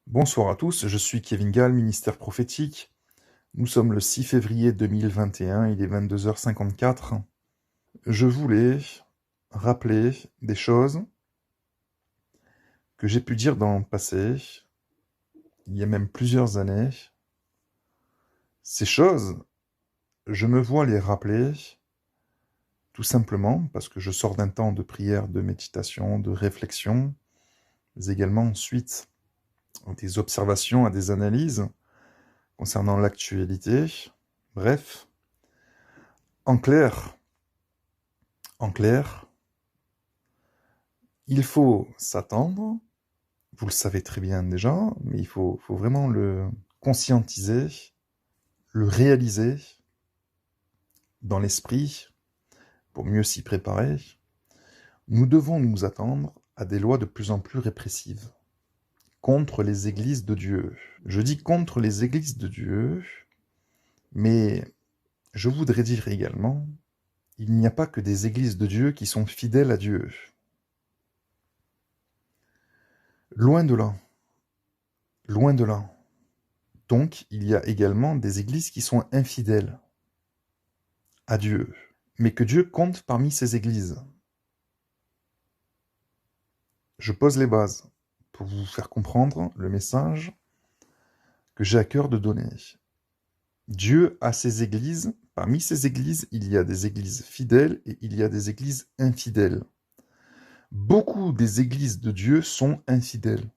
Bonsoir à tous, je suis Kevin Gall, ministère prophétique. Nous sommes le 6 février 2021, il est 22h54. Je voulais rappeler des choses que j'ai pu dire dans le passé, il y a même plusieurs années. Ces choses, je me vois les rappeler tout simplement parce que je sors d'un temps de prière, de méditation, de réflexion, mais également ensuite des observations, à des analyses concernant l'actualité. Bref, en clair, il faut s'attendre, vous le savez très bien déjà, mais il faut vraiment le conscientiser, le réaliser dans l'esprit pour mieux s'y préparer. Nous devons nous attendre à des lois de plus en plus répressives contre les églises de Dieu. Je dis contre les églises de Dieu, mais je voudrais dire également, il n'y a pas que des églises de Dieu qui sont fidèles à Dieu. Loin de là. Loin de là. Donc, il y a également des églises qui sont infidèles à Dieu, mais que Dieu compte parmi ces églises. Je pose les bases pour vous faire comprendre le message que j'ai à cœur de donner. Dieu a ses églises. Parmi ces églises, il y a des églises fidèles et il y a des églises infidèles. Beaucoup des églises de Dieu sont infidèles.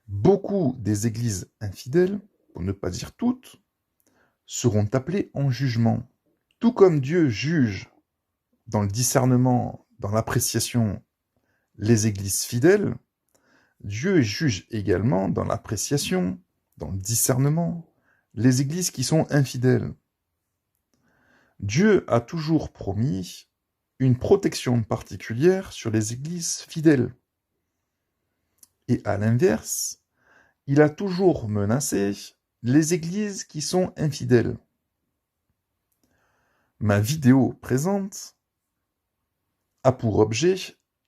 Beaucoup des églises infidèles, pour ne pas dire toutes, seront appelées en jugement. Tout comme Dieu juge dans le discernement, dans l'appréciation, les églises fidèles, Dieu juge également dans l'appréciation, dans le discernement, les églises qui sont infidèles. Dieu a toujours promis une protection particulière sur les églises fidèles. Et à l'inverse, il a toujours menacé les églises qui sont infidèles. Ma vidéo présente a pour objet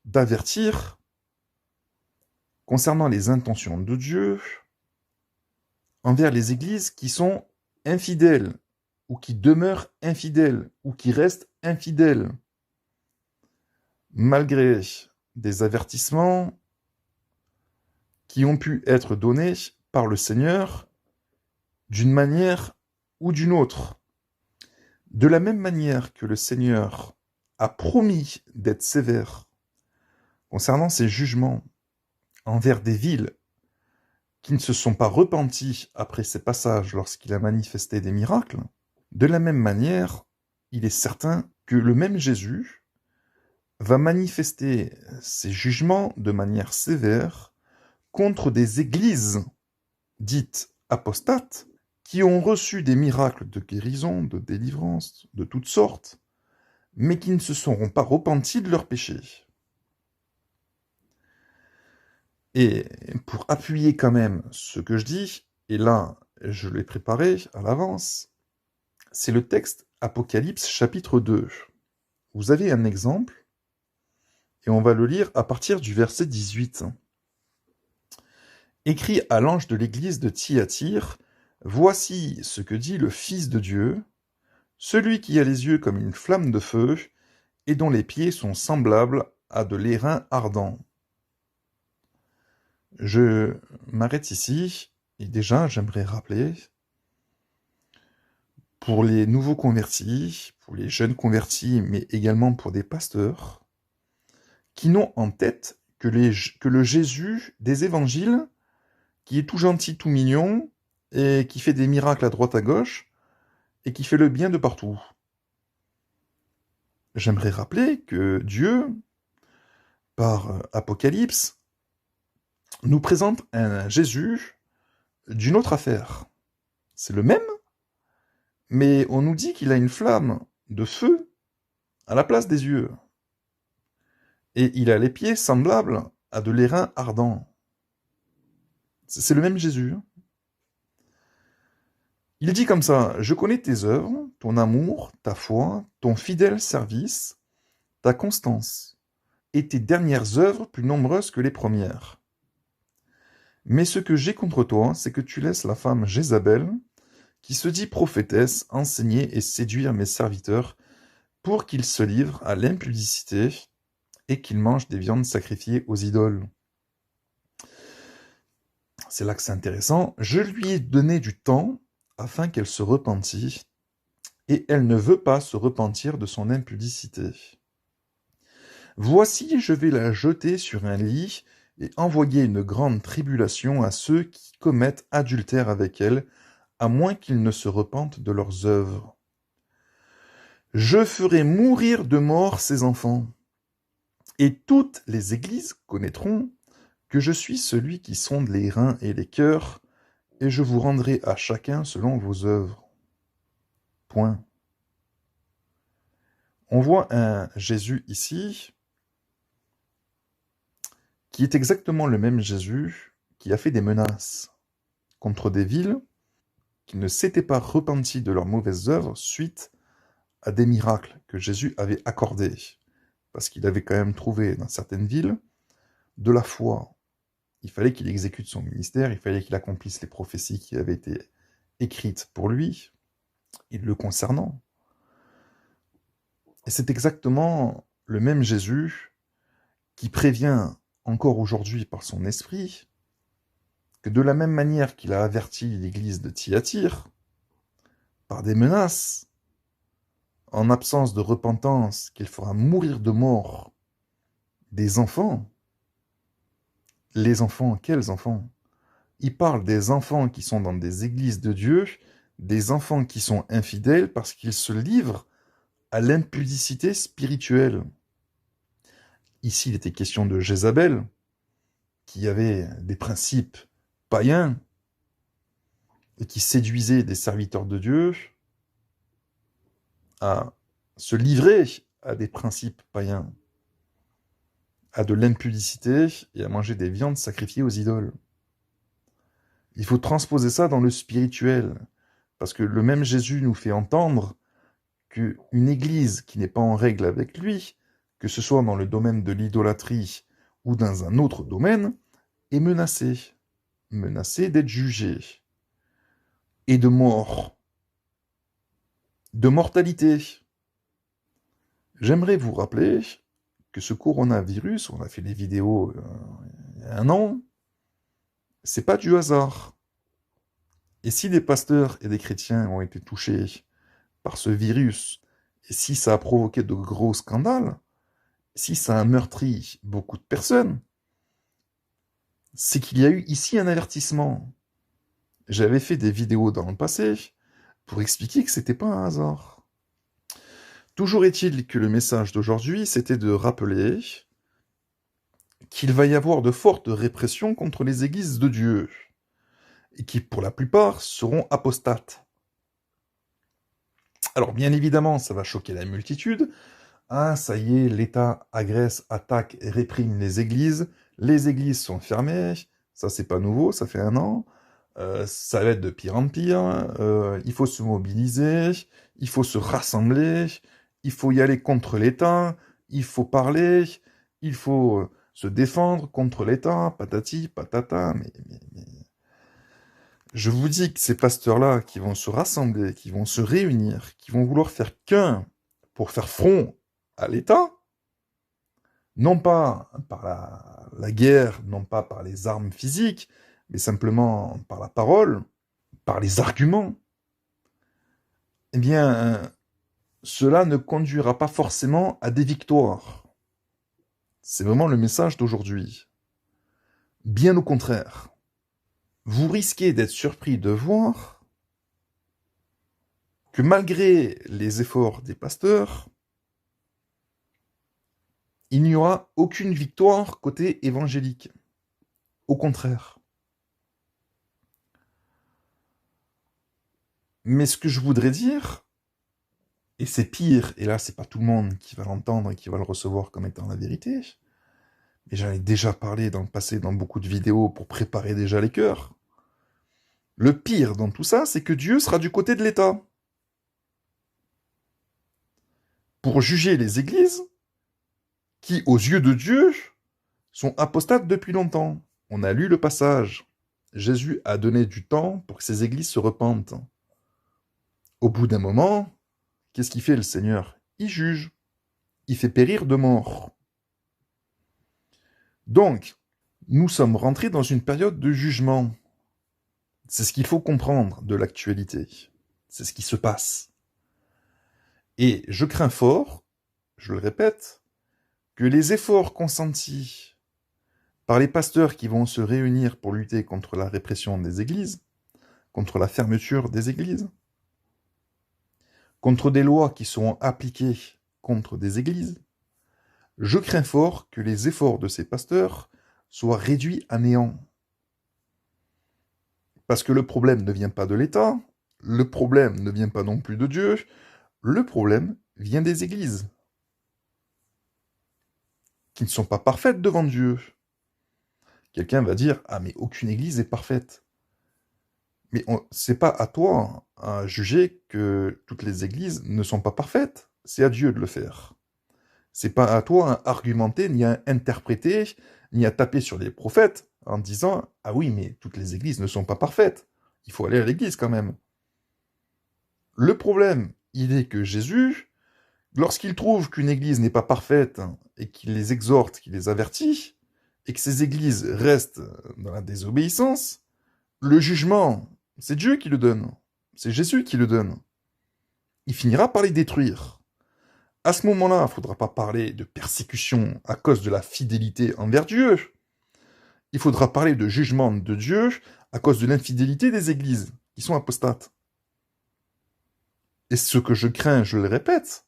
d'avertir concernant les intentions de Dieu envers les églises qui sont infidèles, ou qui demeurent infidèles, ou qui restent infidèles, malgré des avertissements qui ont pu être donnés par le Seigneur d'une manière ou d'une autre. De la même manière que le Seigneur a promis d'être sévère concernant ses jugements envers des villes qui ne se sont pas repentis après ses passages lorsqu'il a manifesté des miracles, de la même manière, il est certain que le même Jésus va manifester ses jugements de manière sévère contre des églises dites apostates qui ont reçu des miracles de guérison, de délivrance, de toutes sortes, mais qui ne se seront pas repentis de leurs péchés. Et pour appuyer quand même ce que je dis, et là je l'ai préparé à l'avance, c'est le texte Apocalypse chapitre 2. Vous avez un exemple, et on va le lire à partir du verset 18. Écrit à l'ange de l'église de Thyatire, voici ce que dit le Fils de Dieu, celui qui a les yeux comme une flamme de feu, et dont les pieds sont semblables à de l'airain ardent. Je m'arrête ici, et déjà j'aimerais rappeler, pour les nouveaux convertis, pour les jeunes convertis, mais également pour des pasteurs, qui n'ont en tête que le Jésus des évangiles, qui est tout gentil, tout mignon, et qui fait des miracles à droite à gauche, et qui fait le bien de partout. J'aimerais rappeler que Dieu, par Apocalypse, nous présente un Jésus d'une autre affaire. C'est le même, mais on nous dit qu'il a une flamme de feu à la place des yeux. Et il a les pieds semblables à de l'airain ardent. C'est le même Jésus. Il dit comme ça, je connais tes œuvres, ton amour, ta foi, ton fidèle service, ta constance, et tes dernières œuvres plus nombreuses que les premières. Mais ce que j'ai contre toi, c'est que tu laisses la femme Jézabel, qui se dit prophétesse, enseigner et séduire mes serviteurs pour qu'ils se livrent à l'impudicité et qu'ils mangent des viandes sacrifiées aux idoles. C'est là que c'est intéressant. Je lui ai donné du temps afin qu'elle se repentît, et elle ne veut pas se repentir de son impudicité. Voici, je vais la jeter sur un lit et envoyer une grande tribulation à ceux qui commettent adultère avec elle, à moins qu'ils ne se repentent de leurs œuvres. Je ferai mourir de mort ses enfants, et toutes les églises connaîtront que je suis celui qui sonde les reins et les cœurs, et je vous rendrai à chacun selon vos œuvres. Point. On voit un Jésus ici qui est exactement le même Jésus qui a fait des menaces contre des villes qui ne s'étaient pas repenties de leurs mauvaises œuvres suite à des miracles que Jésus avait accordés. Parce qu'il avait quand même trouvé dans certaines villes de la foi. Il fallait qu'il exécute son ministère, il fallait qu'il accomplisse les prophéties qui avaient été écrites pour lui, et le concernant. Et c'est exactement le même Jésus qui prévient encore aujourd'hui par son esprit que de la même manière qu'il a averti l'église de Thyatire, par des menaces, en absence de repentance, qu'il fera mourir de mort des enfants. Les enfants, quels enfants? Il parle des enfants qui sont dans des églises de Dieu, des enfants qui sont infidèles parce qu'ils se livrent à l'impudicité spirituelle. Ici, il était question de Jézabel, qui avait des principes païens et qui séduisait des serviteurs de Dieu à se livrer à des principes païens, à de l'impudicité et à manger des viandes sacrifiées aux idoles. Il faut transposer ça dans le spirituel, parce que le même Jésus nous fait entendre qu'une église qui n'est pas en règle avec lui, que ce soit dans le domaine de l'idolâtrie ou dans un autre domaine, est menacée d'être jugée, et de mort, de mortalité. J'aimerais vous rappeler que ce coronavirus, on a fait des vidéos il y a 1 an, c'est pas du hasard. Et si des pasteurs et des chrétiens ont été touchés par ce virus, et si ça a provoqué de gros scandales, si ça a meurtri beaucoup de personnes, c'est qu'il y a eu ici un avertissement. J'avais fait des vidéos dans le passé pour expliquer que c'était pas un hasard. Toujours est-il que le message d'aujourd'hui, c'était de rappeler qu'il va y avoir de fortes répressions contre les églises de Dieu, et qui, pour la plupart, seront apostates. Alors, bien évidemment, ça va choquer la multitude. Ah, ça y est, l'État agresse, attaque et réprime les églises sont fermées, ça c'est pas nouveau, ça fait 1 an, ça va être de pire en pire, il faut se mobiliser, il faut se rassembler, il faut y aller contre l'État, il faut parler, il faut se défendre contre l'État, patati, patata, mais... Je vous dis que ces pasteurs-là qui vont se rassembler, qui vont se réunir, qui vont vouloir faire qu'un pour faire front à l'État, non pas par la guerre, non pas par les armes physiques, mais simplement par la parole, par les arguments, eh bien, cela ne conduira pas forcément à des victoires. C'est vraiment le message d'aujourd'hui. Bien au contraire. Vous risquez d'être surpris de voir que malgré les efforts des pasteurs, il n'y aura aucune victoire côté évangélique. Au contraire. Mais ce que je voudrais dire, et c'est pire, et là c'est pas tout le monde qui va l'entendre et qui va le recevoir comme étant la vérité, mais j'en ai déjà parlé dans le passé dans beaucoup de vidéos pour préparer déjà les cœurs. Le pire dans tout ça, c'est que Dieu sera du côté de l'État. Pour juger les églises qui, aux yeux de Dieu, sont apostates depuis longtemps. On a lu le passage. Jésus a donné du temps pour que ces églises se repentent. Au bout d'un moment, qu'est-ce qu'il fait le Seigneur? Il juge. Il fait périr de mort. Donc, nous sommes rentrés dans une période de jugement. C'est ce qu'il faut comprendre de l'actualité. C'est ce qui se passe. Et je crains fort, je le répète, que les efforts consentis par les pasteurs qui vont se réunir pour lutter contre la répression des églises, contre la fermeture des églises, contre des lois qui seront appliquées contre des églises, je crains fort que les efforts de ces pasteurs soient réduits à néant. Parce que le problème ne vient pas de l'État, le problème ne vient pas non plus de Dieu, le problème vient des églises, qui ne sont pas parfaites devant Dieu. Quelqu'un va dire, ah mais aucune église est parfaite. Mais c'est pas à toi à juger que toutes les églises ne sont pas parfaites, c'est à Dieu de le faire. C'est pas à toi à argumenter, ni à interpréter, ni à taper sur les prophètes en disant « Ah oui, mais toutes les églises ne sont pas parfaites. Il faut aller à l'église quand même. » Le problème, il est que Jésus, lorsqu'il trouve qu'une église n'est pas parfaite et qu'il les exhorte, qu'il les avertit, et que ces églises restent dans la désobéissance, le jugement, c'est Dieu qui le donne. C'est Jésus qui le donne. Il finira par les détruire. À ce moment-là, il ne faudra pas parler de persécution à cause de la fidélité envers Dieu. Il faudra parler de jugement de Dieu à cause de l'infidélité des églises, qui sont apostates. Et ce que je crains, je le répète,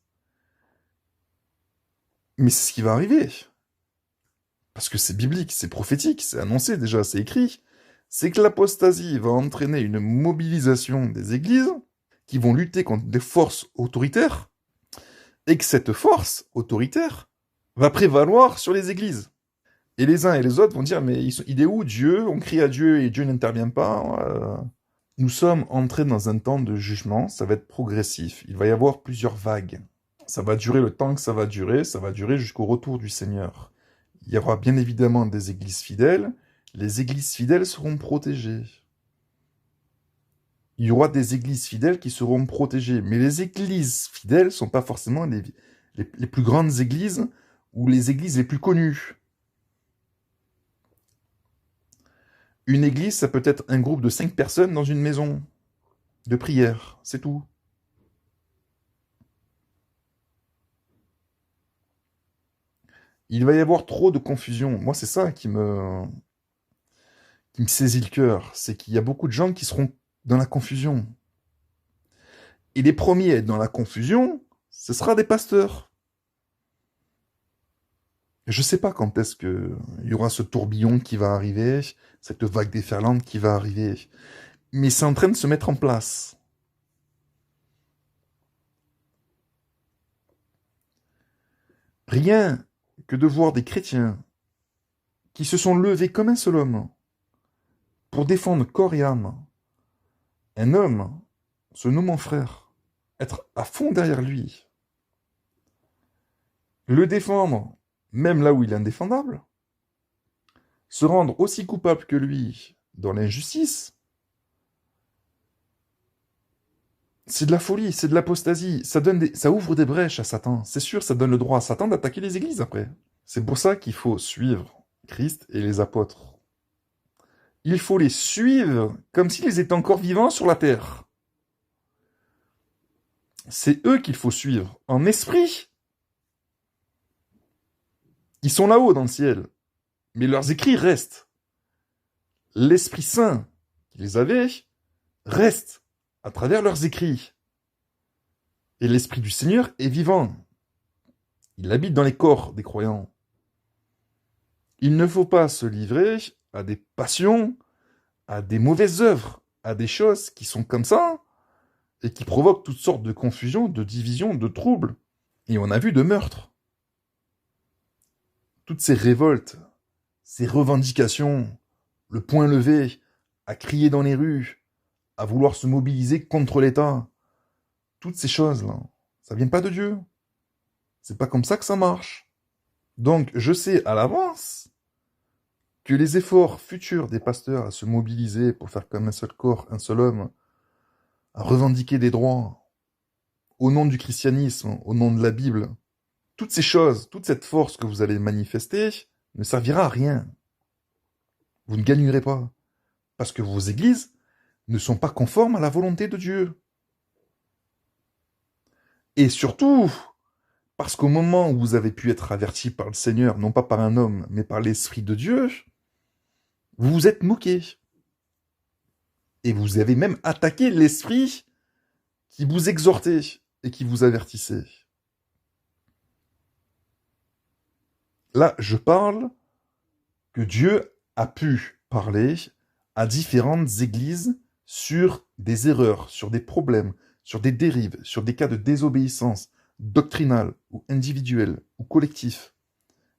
mais c'est ce qui va arriver. Parce que c'est biblique, c'est prophétique, c'est annoncé déjà, c'est écrit. C'est que l'apostasie va entraîner une mobilisation des églises qui vont lutter contre des forces autoritaires et que cette force autoritaire va prévaloir sur les églises. Et les uns et les autres vont dire, mais il est où Dieu? On crie à Dieu et Dieu n'intervient pas. Nous sommes entrés dans un temps de jugement, ça va être progressif. Il va y avoir plusieurs vagues. Ça va durer le temps que ça va durer jusqu'au retour du Seigneur. Il y aura bien évidemment des églises fidèles, les églises fidèles seront protégées. Il y aura des églises fidèles qui seront protégées, mais les églises fidèles ne sont pas forcément les plus grandes églises ou les églises les plus connues. Une église, ça peut être un groupe de 5 personnes dans une maison de prière, c'est tout. Il va y avoir trop de confusion. Moi, c'est ça qui me saisit le cœur. C'est qu'il y a beaucoup de gens qui seront dans la confusion. Et les premiers à être dans la confusion, ce sera des pasteurs. Je ne sais pas quand est-ce qu'il y aura ce tourbillon qui va arriver, cette vague déferlante qui va arriver. Mais c'est en train de se mettre en place. Rien que de voir des chrétiens qui se sont levés comme un seul homme pour défendre corps et âme un homme se nommant frère, être à fond derrière lui, le défendre même là où il est indéfendable, se rendre aussi coupable que lui dans l'injustice, c'est de la folie, c'est de l'apostasie, ça ouvre des brèches à Satan, c'est sûr, ça donne le droit à Satan d'attaquer les églises après. C'est pour ça qu'il faut suivre Christ et les apôtres. Il faut les suivre comme s'ils étaient encore vivants sur la terre. C'est eux qu'il faut suivre, en esprit. Ils sont là-haut dans le ciel, mais leurs écrits restent. L'Esprit Saint qui les avait reste à travers leurs écrits. Et l'Esprit du Seigneur est vivant. Il habite dans les corps des croyants. Il ne faut pas se livrer à des passions, à des mauvaises œuvres, à des choses qui sont comme ça, et qui provoquent toutes sortes de confusions, de divisions, de troubles. Et on a vu de meurtres. Toutes ces révoltes, ces revendications, le poing levé, à crier dans les rues, à vouloir se mobiliser contre l'État, toutes ces choses-là, ça vient pas de Dieu. C'est pas comme ça que ça marche. Donc, je sais à l'avance que les efforts futurs des pasteurs à se mobiliser pour faire comme un seul corps, un seul homme, à revendiquer des droits au nom du christianisme, au nom de la Bible, toutes ces choses, toute cette force que vous allez manifester ne servira à rien. Vous ne gagnerez pas. Parce que vos églises ne sont pas conformes à la volonté de Dieu. Et surtout, parce qu'au moment où vous avez pu être averti par le Seigneur, non pas par un homme, mais par l'Esprit de Dieu, vous vous êtes moqué. Et vous avez même attaqué l'Esprit qui vous exhortait et qui vous avertissait. Là, je parle que Dieu a pu parler à différentes églises sur des erreurs, sur des problèmes, sur des dérives, sur des cas de désobéissance doctrinale ou individuelle ou collectif,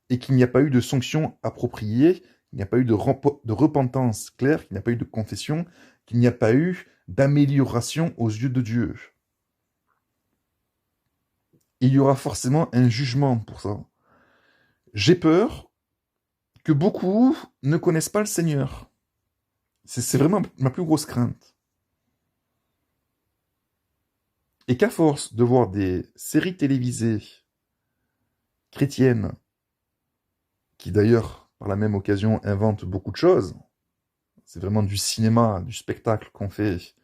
et qu'il n'y a pas eu de sanction appropriée, qu'il n'y a pas eu de repentance claire, qu'il n'y a pas eu de confession, qu'il n'y a pas eu d'amélioration aux yeux de Dieu. Il y aura forcément un jugement pour ça. J'ai peur que beaucoup ne connaissent pas le Seigneur. C'est vraiment ma plus grosse crainte. Et qu'à force de voir des séries télévisées chrétiennes, qui d'ailleurs, par la même occasion, inventent beaucoup de choses, c'est vraiment du cinéma, du spectacle qu'on fait,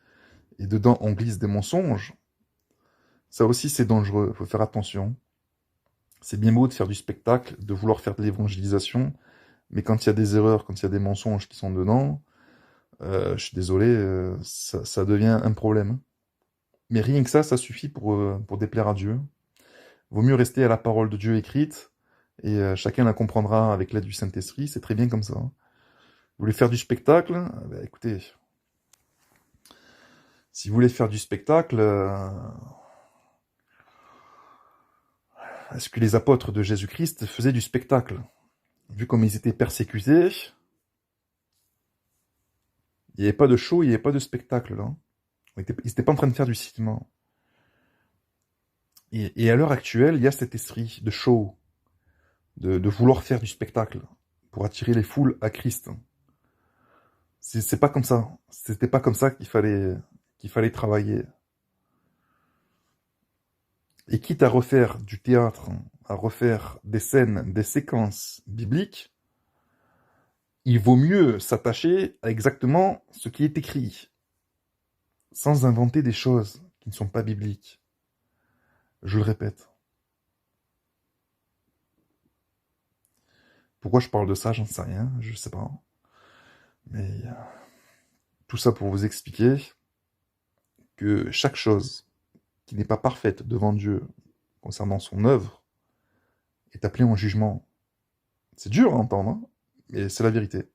et dedans on glisse des mensonges, ça aussi c'est dangereux, il faut faire attention. C'est bien beau de faire du spectacle, de vouloir faire de l'évangélisation, mais quand il y a des erreurs, quand il y a des mensonges qui sont dedans, je suis désolé, ça devient un problème. Mais rien que ça suffit pour déplaire à Dieu. Vaut mieux rester à la parole de Dieu écrite, et chacun la comprendra avec l'aide du Saint-Esprit, c'est très bien comme ça. Vous voulez faire du spectacle? Ben, écoutez, si vous voulez faire du spectacle, est-ce que les apôtres de Jésus-Christ faisaient du spectacle? Vu comme ils étaient persécutés, il n'y avait pas de show, il n'y avait pas de spectacle là. Ils n'étaient pas en train de faire du cinéma. Et à l'heure actuelle, il y a cet esprit de show, de vouloir faire du spectacle pour attirer les foules à Christ. C'est pas comme ça. C'était pas comme ça qu'il fallait travailler. Et quitte à refaire du théâtre, à refaire des scènes, des séquences bibliques, il vaut mieux s'attacher à exactement ce qui est écrit, sans inventer des choses qui ne sont pas bibliques. Je le répète. Pourquoi je parle de ça, j'en sais rien, je sais pas. Mais tout ça pour vous expliquer que chaque chose qui n'est pas parfaite devant Dieu concernant son œuvre est appelée en jugement. C'est dur à entendre, hein, mais c'est la vérité.